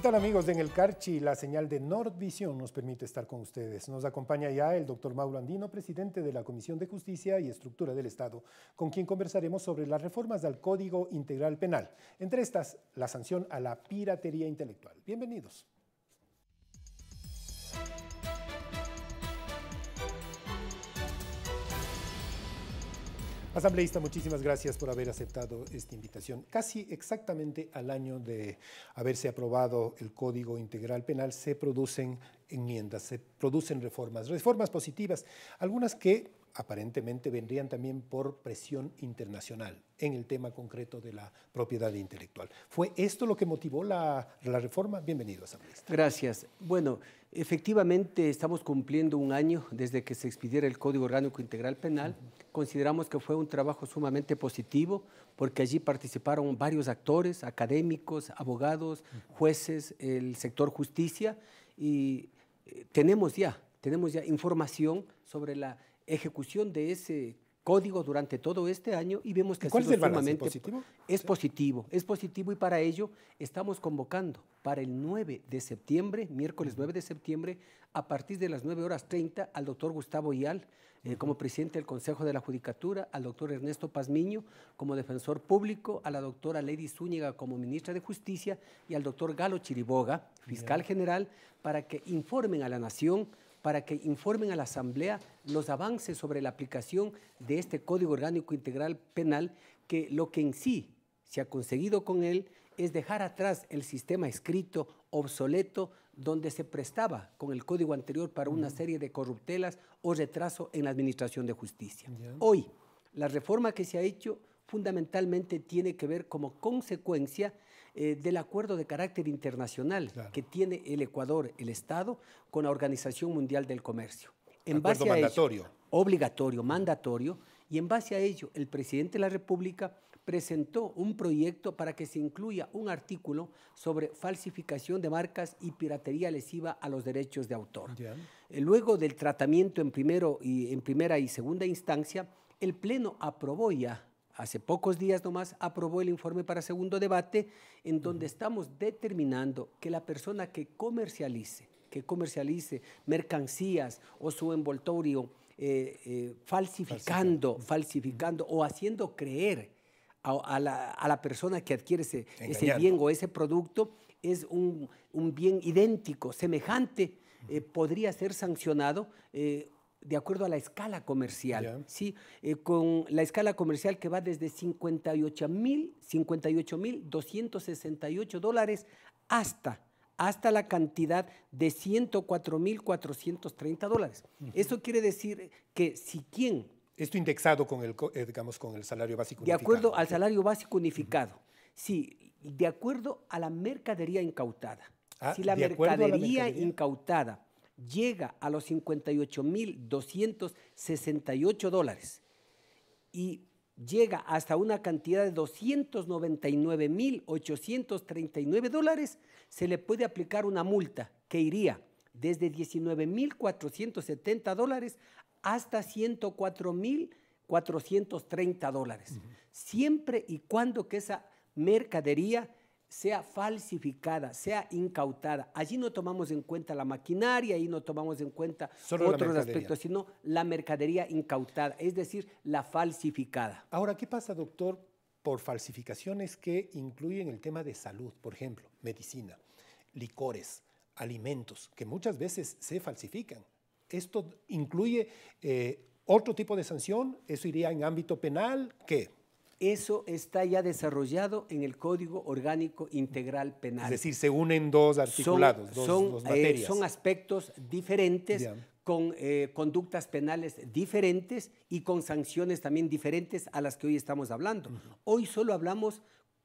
tal amigos de En el Carchi? La señal de Nordvisión nos permite estar con ustedes. Nos acompaña ya el doctor Mauro Andino, presidente de la Comisión de Justicia y Estructura del Estado, con quien conversaremos sobre las reformas al Código Integral Penal. Entre estas, la sanción a la piratería intelectual. Bienvenidos. Asambleísta, muchísimas gracias por haber aceptado esta invitación. Casi exactamente al año de haberse aprobado el Código Integral Penal se producen enmiendas, se producen reformas positivas, algunas que aparentemente vendrían también por presión internacional en el tema concreto de la propiedad intelectual. ¿Fue esto lo que motivó la reforma? Bienvenido, asambleísta. Gracias. Bueno, efectivamente estamos cumpliendo un año desde que se expidiera el Código Orgánico Integral Penal. Consideramos que fue un trabajo sumamente positivo porque allí participaron varios actores, académicos, abogados, jueces, el sector justicia y tenemos ya información sobre la ejecución de ese código durante todo este año y vemos que ¿Cuál es el balance? ¿Positivo? Es positivo y para ello estamos convocando para el 9 de septiembre, miércoles 9 de septiembre, a partir de las 9:30 al doctor Gustavo Ial, como presidente del Consejo de la Judicatura, al doctor Ernesto Pazmiño como defensor público, a la doctora Lady Zúñiga como ministra de Justicia y al doctor Galo Chiriboga, fiscal general, para que informen a la nación, para que informen a la Asamblea los avances sobre la aplicación de este Código Orgánico Integral Penal, que lo que en sí se ha conseguido con él es dejar atrás el sistema escrito obsoleto donde se prestaba con el código anterior para una serie de corruptelas o retraso en la administración de justicia. Hoy, la reforma que se ha hecho fundamentalmente tiene que ver como consecuencia del acuerdo de carácter internacional que tiene el Ecuador, el Estado, con la Organización Mundial del Comercio. En base a mandatorio. Ello, obligatorio, mandatorio, y en base a ello, el presidente de la República presentó un proyecto para que se incluya un artículo sobre falsificación de marcas y piratería lesiva a los derechos de autor. Luego del tratamiento en primera y segunda instancia, el Pleno aprobó ya, hace pocos días nomás, aprobó el informe para segundo debate, en donde estamos determinando que la persona que comercialice mercancías o su envoltorio falsificando o haciendo creer a la persona que adquiere ese bien o ese producto es un bien idéntico, semejante, podría ser sancionado de acuerdo a la escala comercial, ¿sí? Con la escala comercial que va desde $58,268 hasta la cantidad de $104,430. Eso quiere decir que si quien... Esto indexado con el, digamos, con el salario básico unificado. De acuerdo al salario básico unificado. Sí, de acuerdo a la mercadería incautada. Si la mercadería incautada llega a los $58,268 y llega hasta una cantidad de $299,839, se le puede aplicar una multa que iría desde $19,470 hasta $104,430, siempre y cuando que esa mercadería sea falsificada, sea incautada. Allí no tomamos en cuenta la maquinaria, ahí no tomamos en cuenta otros aspectos, sino la mercadería incautada, es decir, la falsificada. Ahora, ¿qué pasa, doctor, por falsificaciones que incluyen el tema de salud, por ejemplo, medicina, licores, alimentos, que muchas veces se falsifican? ¿Esto incluye otro tipo de sanción? ¿Eso iría en ámbito penal? ¿Qué? Eso está ya desarrollado en el Código Orgánico Integral Penal. Es decir, se unen dos articulados, dos materias. Son aspectos diferentes, con conductas penales diferentes y con sanciones también diferentes a las que hoy estamos hablando. Hoy solo hablamos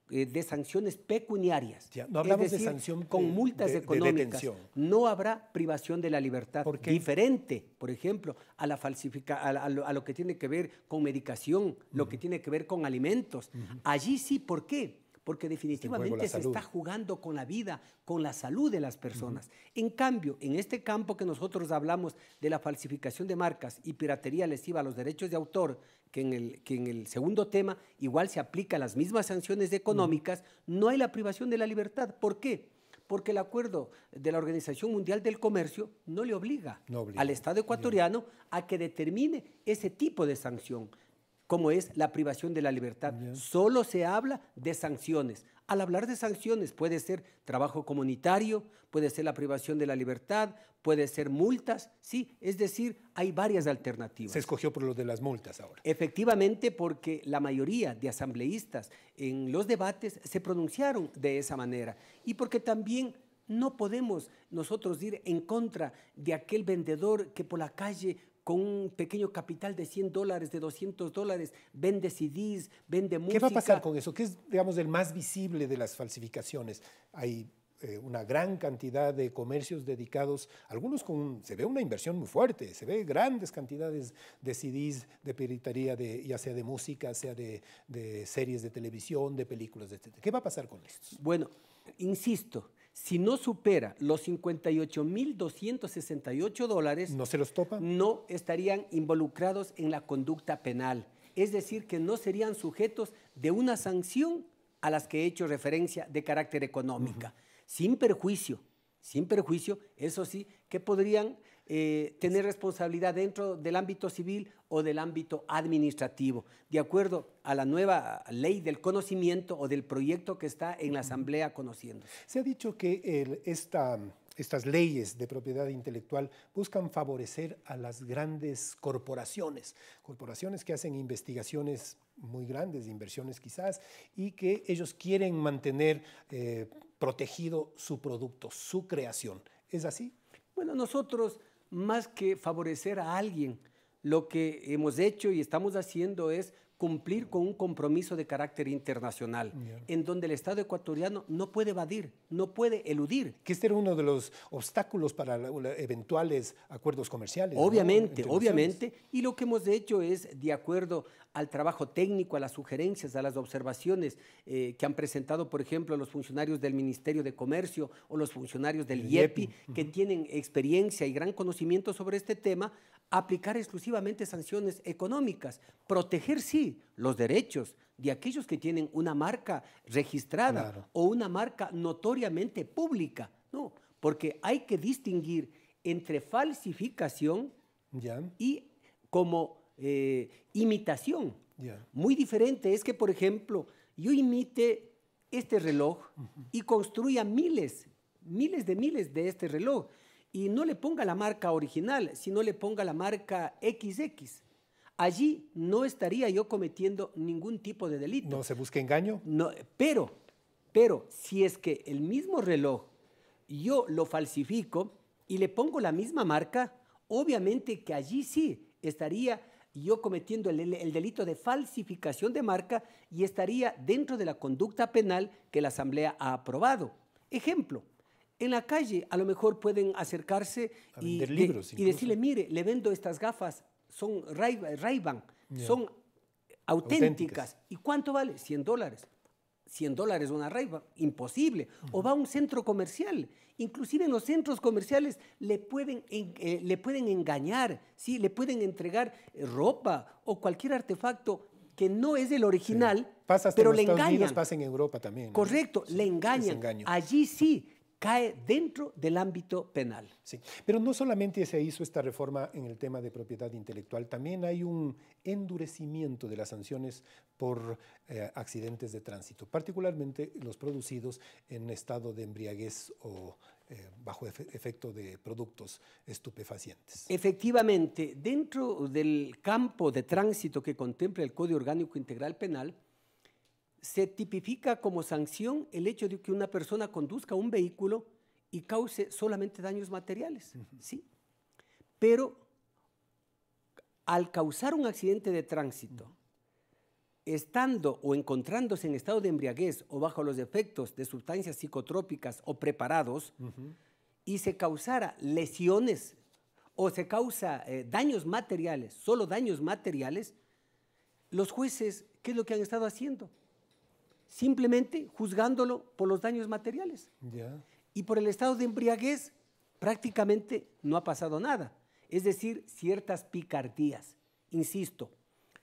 de sanciones pecuniarias. No hablamos es decir, de sanción con multas económicas. No habrá privación de la libertad. Diferente, por ejemplo, a lo que tiene que ver con medicación, lo que tiene que ver con alimentos. Allí sí, ¿por qué? Porque definitivamente se está jugando con la vida, con la salud de las personas. En cambio, en este campo que nosotros hablamos de la falsificación de marcas y piratería lesiva a los derechos de autor, que en el segundo tema igual se aplican las mismas sanciones económicas, no hay la privación de la libertad. ¿Por qué? porque el acuerdo de la Organización Mundial del Comercio no le obliga, al Estado ecuatoriano a que determine ese tipo de sanción, como es la privación de la libertad. Solo se habla de sanciones. Al hablar de sanciones puede ser trabajo comunitario, puede ser la privación de la libertad, puede ser multas, sí, es decir, hay varias alternativas. Se escogió por lo de las multas ahora. Efectivamente, porque la mayoría de asambleístas en los debates se pronunciaron de esa manera y porque también no podemos nosotros ir en contra de aquel vendedor que por la calle con un pequeño capital de $100, de $200, vende CDs, vende música. ¿Qué va a pasar con eso? ¿Qué es, digamos, el más visible de las falsificaciones? Hay una gran cantidad de comercios dedicados, algunos se ve una inversión muy fuerte, se ve grandes cantidades de CDs, de piratería, ya sea de música, sea de series de televisión, de películas, etc. ¿Qué va a pasar con esto? Bueno, insisto, si no supera los $58.268, ¿no se los topan? No estarían involucrados en la conducta penal. Es decir, que no serían sujetos de una sanción a las que he hecho referencia de carácter económica, sin perjuicio, eso sí, que podrían tener responsabilidad dentro del ámbito civil o del ámbito administrativo, de acuerdo a la nueva ley del conocimiento o del proyecto que está en la Asamblea conociéndose. Se ha dicho que estas leyes de propiedad intelectual buscan favorecer a las grandes corporaciones que hacen investigaciones muy grandes, inversiones quizás, y que ellos quieren mantener protegido su producto, su creación. ¿Es así? Bueno, nosotros, más que favorecer a alguien, lo que hemos hecho y estamos haciendo es cumplir con un compromiso de carácter internacional, en donde el Estado ecuatoriano no puede evadir, no puede eludir. Que este era uno de los obstáculos para eventuales acuerdos comerciales. Obviamente, ¿no? Obviamente, y lo que hemos hecho es, de acuerdo al trabajo técnico, a las sugerencias, a las observaciones que han presentado, por ejemplo, los funcionarios del Ministerio de Comercio o los funcionarios del IEPI, que tienen experiencia y gran conocimiento sobre este tema, aplicar exclusivamente sanciones económicas, proteger, sí, los derechos de aquellos que tienen una marca registrada o una marca notoriamente pública, no, porque hay que distinguir entre falsificación y como imitación. Muy diferente es que, por ejemplo, yo imite este reloj y construya miles de este reloj, y no le ponga la marca original, sino le ponga la marca XX. Allí no estaría yo cometiendo ningún tipo de delito. ¿No se busca engaño? No, pero si es que el mismo reloj yo lo falsifico y le pongo la misma marca, obviamente que allí sí estaría yo cometiendo el delito de falsificación de marca y estaría dentro de la conducta penal que la Asamblea ha aprobado. Ejemplo. En la calle a lo mejor pueden acercarse y decirle, mire, le vendo estas gafas, son Ray-Ban, son auténticas. ¿Y cuánto vale? $100. $100 una Ray-Ban, imposible. O va a un centro comercial. Inclusive en los centros comerciales le pueden engañar, ¿sí? Le pueden entregar ropa o cualquier artefacto que no es el original, pero le engañan. Pasa en Europa también, ¿no? Correcto, le engañan. Allí sí cae dentro del ámbito penal. Sí, pero no solamente se hizo esta reforma en el tema de propiedad intelectual, también hay un endurecimiento de las sanciones por accidentes de tránsito, particularmente los producidos en estado de embriaguez o bajo efecto de productos estupefacientes. Efectivamente, dentro del campo de tránsito que contempla el Código Orgánico Integral Penal, se tipifica como sanción el hecho de que una persona conduzca un vehículo y cause solamente daños materiales, ¿sí? Pero al causar un accidente de tránsito, estando o encontrándose en estado de embriaguez o bajo los efectos de sustancias psicotrópicas o preparados, y se causara lesiones o se causa daños materiales, solo daños materiales, los jueces, ¿qué es lo que han estado haciendo? Simplemente juzgándolo por los daños materiales. Y por el estado de embriaguez prácticamente no ha pasado nada. Es decir, ciertas picardías. Insisto,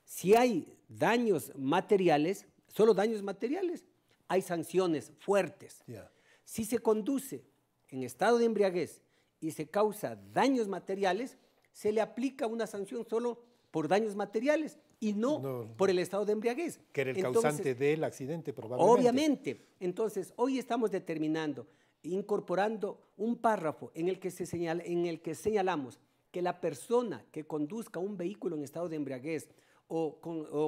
si hay daños materiales, solo daños materiales, hay sanciones fuertes. Si se conduce en estado de embriaguez y se causa daños materiales, se le aplica una sanción solo por daños materiales y no por el estado de embriaguez. Que era el causante del accidente, probablemente. Obviamente. Entonces, hoy estamos determinando, incorporando un párrafo en el que señalamos que la persona que conduzca un vehículo en estado de embriaguez o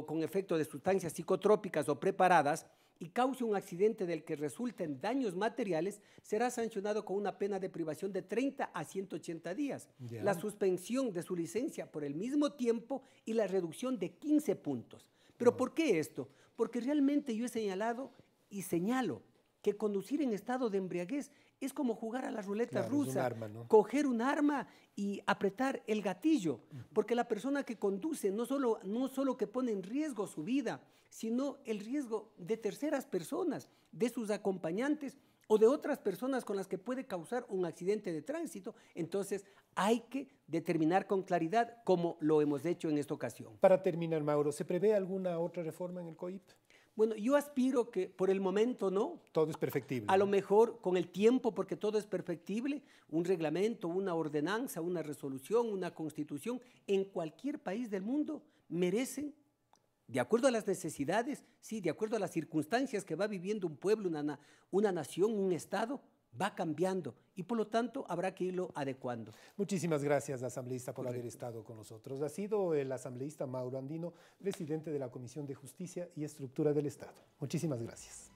con efecto de sustancias psicotrópicas o preparadas y cause un accidente del que resulten daños materiales, será sancionado con una pena de privación de 30 a 180 días, la suspensión de su licencia por el mismo tiempo y la reducción de 15 puntos. ¿Pero por qué esto? Porque realmente yo he señalado y señalo que conducir en estado de embriaguez es como jugar a la ruleta rusa, es un arma, ¿no? coger un arma y apretar el gatillo, porque la persona que conduce no solo que pone en riesgo su vida, sino el riesgo de terceras personas, de sus acompañantes o de otras personas con las que puede causar un accidente de tránsito. Entonces hay que determinar con claridad cómo lo hemos hecho en esta ocasión. Para terminar, Mauro, ¿se prevé alguna otra reforma en el COIP? Bueno, yo aspiro que por el momento no. Todo es perfectible. A lo mejor con el tiempo, porque todo es perfectible, un reglamento, una ordenanza, una resolución, una constitución, en cualquier país del mundo merecen, de acuerdo a las necesidades, sí, de acuerdo a las circunstancias que va viviendo un pueblo, una nación, un estado, va cambiando y por lo tanto habrá que irlo adecuando. Muchísimas gracias, asambleísta, por haber estado con nosotros. Ha sido el asambleísta Mauro Andino, presidente de la Comisión de Justicia y Estructura del Estado. Muchísimas gracias.